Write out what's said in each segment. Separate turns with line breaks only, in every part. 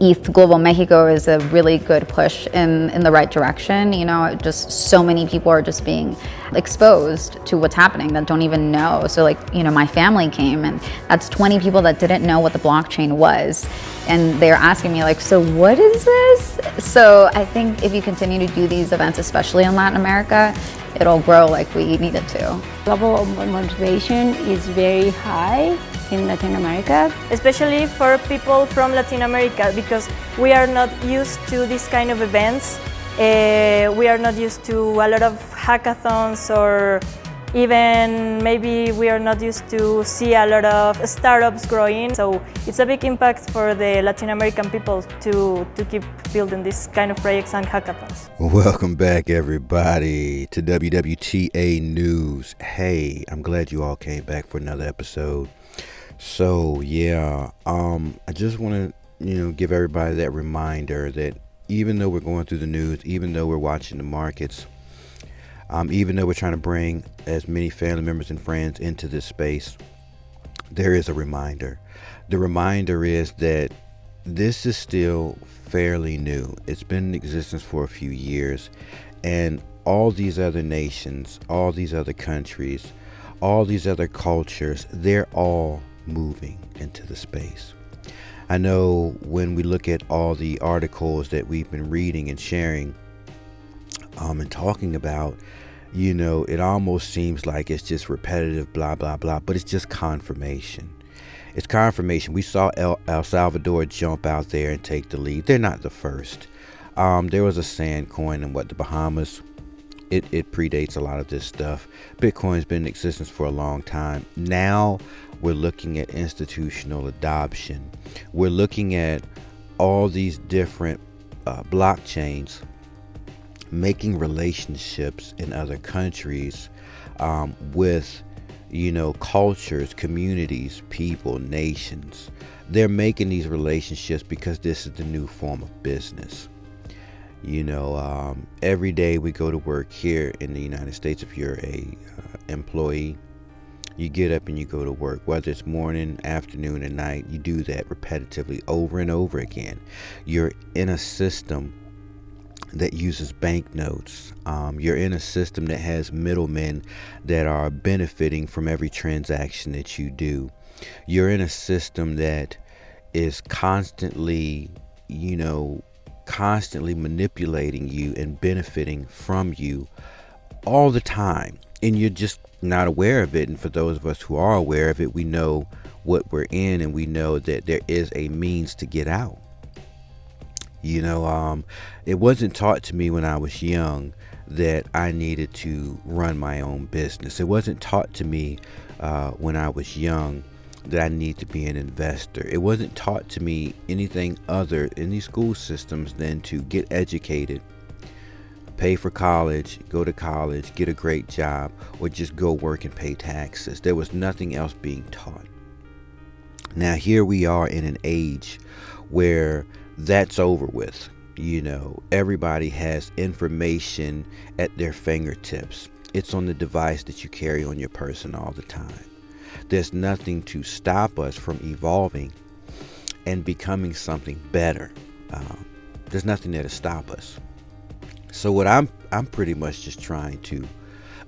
ETH Global Mexico is a really good push in the right direction. You know, just so many people are just being exposed to what's happening that don't even know. So like, you know, my family came, and that's 20 people that didn't know what the blockchain was. And they're asking me like, so what is this? So I think if you continue to do these events, especially in Latin America, it'll grow like we need it to.
Level of motivation is very high in Latin America.
Especially for people from Latin America, because we are not used to this kind of events. We are not used to a lot of hackathons, or even maybe we are not used to see a lot of startups growing. So it's a big impact for the Latin American people to keep building this kind of projects and hackathons.
Welcome back, everybody, to WWTA News. Hey, I'm glad you all came back for another episode. So yeah, I just want to, give everybody that reminder that even though we're going through the news, even though we're watching the markets, even though we're trying to bring as many family members and friends into this space, there is a reminder. The reminder is that this is still fairly new. It's been in existence for a few years, and all these other nations, all these other countries, all these other cultures, they're all moving into the space. I know when we look at all the articles that we've been reading and sharing and talking about, it almost seems like it's just repetitive, blah, blah, blah, but it's just confirmation. It's confirmation. We saw El Salvador jump out there and take the lead. They're not the first. There was a sand coin in the Bahamas. It predates a lot of this stuff. Bitcoin's been in existence for a long time. Now we're looking at institutional adoption. We're looking at all these different blockchains making relationships in other countries with, cultures, communities, people, nations. They're making these relationships because this is the new form of business. Every day we go to work here in the United States. If you're a employee, you get up and you go to work, whether it's morning, afternoon, and night. You do that repetitively over and over again. You're in a system that uses banknotes. You're in a system that has middlemen that are benefiting from every transaction that you do. You're in a system that is constantly manipulating you and benefiting from you all the time, and you're just not aware of it. And for those of us who are aware of it, we know what we're in, and we know that there is a means to get out. It wasn't taught to me when I was young that I needed to run my own business. It wasn't taught to me when I was young that I need to be an investor. It wasn't taught to me anything other in these school systems than to get educated, pay for college, go to college, get a great job, or just go work and pay taxes. There was nothing else being taught. Now here we are in an age where that's over with. Everybody has information at their fingertips. It's on the device that you carry on your person all the time. There's nothing to stop us from evolving and becoming something better. There's nothing there to stop us. So what I'm pretty much just trying to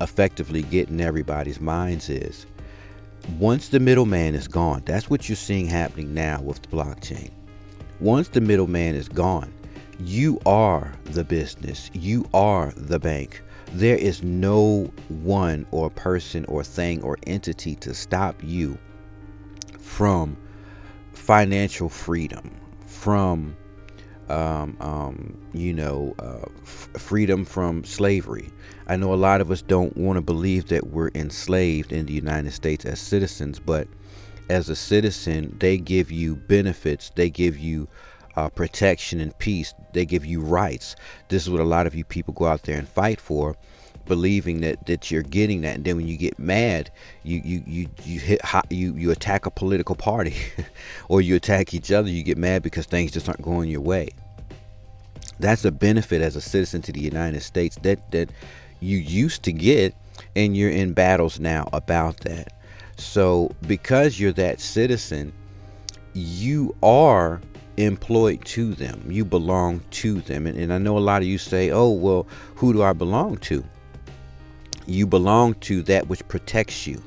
effectively get in everybody's minds is, once the middleman is gone, that's what you're seeing happening now with the blockchain. Once the middleman is gone, you are the business. You are the bank. There is no one or person or thing or entity to stop you from financial freedom, from freedom from slavery. I know a lot of us don't want to believe that we're enslaved in the United States as citizens, but as a citizen, they give you benefits. They give you protection and peace. They give you rights. This is what a lot of you people go out there and fight for, believing that you're getting that. And then when you get mad, you attack a political party or you attack each other. You get mad because things just aren't going your way. That's a benefit as a citizen to the United States that you used to get, and you're in battles now about that. So because you're that citizen, you are employed to them. You belong to them. And I know a lot of you say, oh, well, who do I belong to? You belong to that which protects you,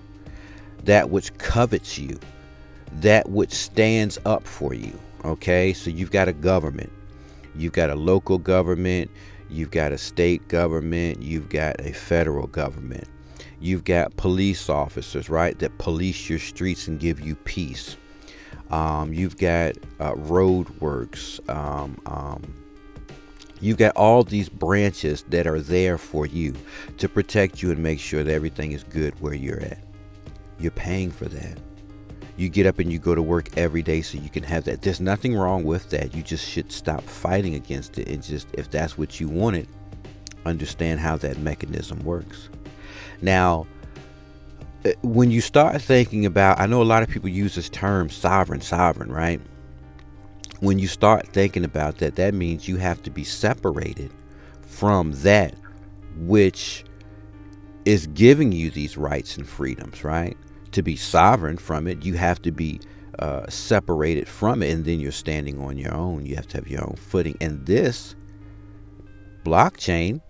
that which covets you, that which stands up for you. Okay, so you've got a government, you've got a local government, you've got a state government, you've got a federal government, you've got police officers, right, that police your streets and give you peace. You've got road works. You've got all these branches that are there for you to protect you and make sure that everything is good where you're at. You're paying for that. You get up and you go to work every day so you can have that. There's nothing wrong with that. You just should stop fighting against it and just, if that's what you wanted, understand how that mechanism works. Now, when you start thinking about, I know a lot of people use this term sovereign, right? When you start thinking about that, that means you have to be separated from that which is giving you these rights and freedoms, right? To be sovereign from it, you have to be separated from it, and then you're standing on your own. You have to have your own footing. And this blockchain,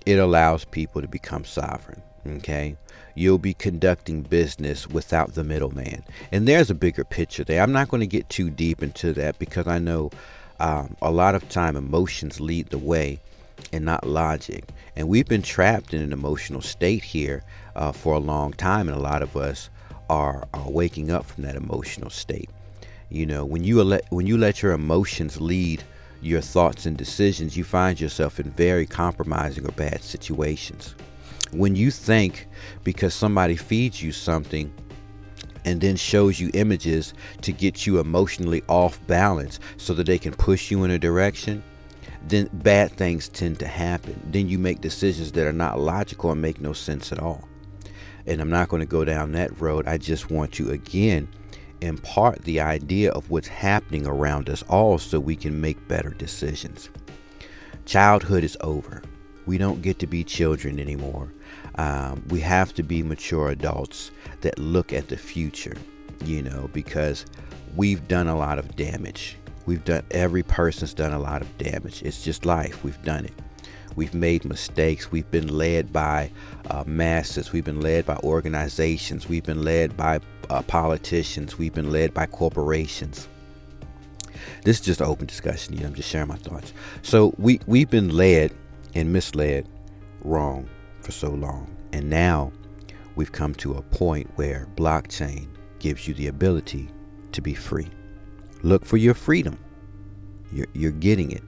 it allows people to become sovereign. Okay, you'll be conducting business without the middleman, and there's a bigger picture there. I'm not going to get too deep into that because I know a lot of time emotions lead the way and not logic, and we've been trapped in an emotional state here for a long time, and a lot of us are waking up from that emotional state. You know, when you let your emotions lead your thoughts and decisions, you find yourself in very compromising or bad situations. When you think because somebody feeds you something and then shows you images to get you emotionally off balance so that they can push you in a direction, then bad things tend to happen. Then you make decisions that are not logical and make no sense at all. And I'm not going to go down that road. I just want to, again, impart the idea of what's happening around us all so we can make better decisions. Childhood is over. We don't get to be children anymore. We have to be mature adults that look at the future, you know, because we've done a lot of damage. Every person's done a lot of damage. It's just life. We've done it. We've made mistakes. We've been led by masses. We've been led by organizations. We've been led by politicians. We've been led by corporations. This is just an open discussion. You know, I'm just sharing my thoughts. So we've been led and misled wrong for so long, and now we've come to a point where blockchain gives you the ability to be free. Look for your freedom. You're getting it.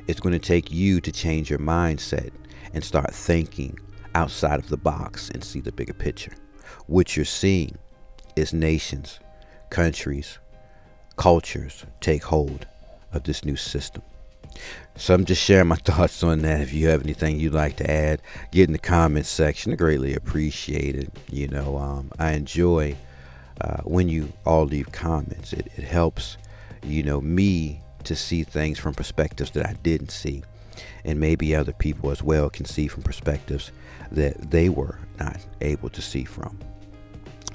It's going to take you to change your mindset and start thinking outside of the box and see the bigger picture. What you're seeing is nations, countries, cultures take hold of this new system. So I'm just sharing my thoughts on that. If you have anything you'd like to add, get in the comments section. I greatly appreciate it. You know, I enjoy when you all leave comments. It helps, you know, me to see things from perspectives that I didn't see, and maybe other people as well can see from perspectives that they were not able to see from.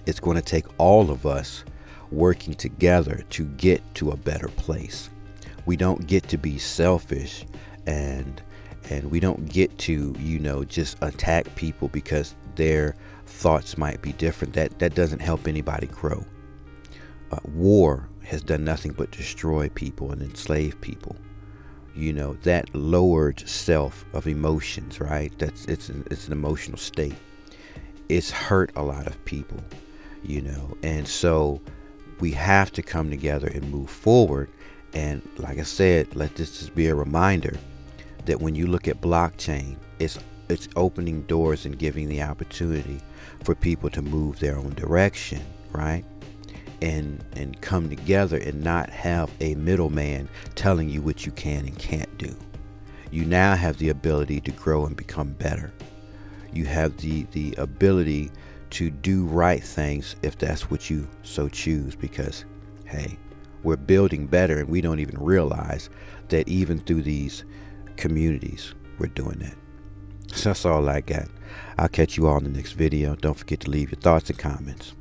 It's going to take all of us working together to get to a better place. We don't get to be selfish and we don't get to, you know, just attack people because their thoughts might be different. That doesn't help anybody grow. War has done nothing but destroy people and enslave people. You know, that lowered self of emotions, right? It's an emotional state. It's hurt a lot of people, you know, and so we have to come together and move forward. And like I said, let this just be a reminder that when you look at blockchain, it's opening doors and giving the opportunity for people to move their own direction, right? And come together and not have a middleman telling you what you can and can't do. You now have the ability to grow and become better. You have the ability to do right things if that's what you so choose, because, hey, we're building better and we don't even realize that even through these communities, we're doing that. So that's all I got. I'll catch you all in the next video. Don't forget to leave your thoughts and comments.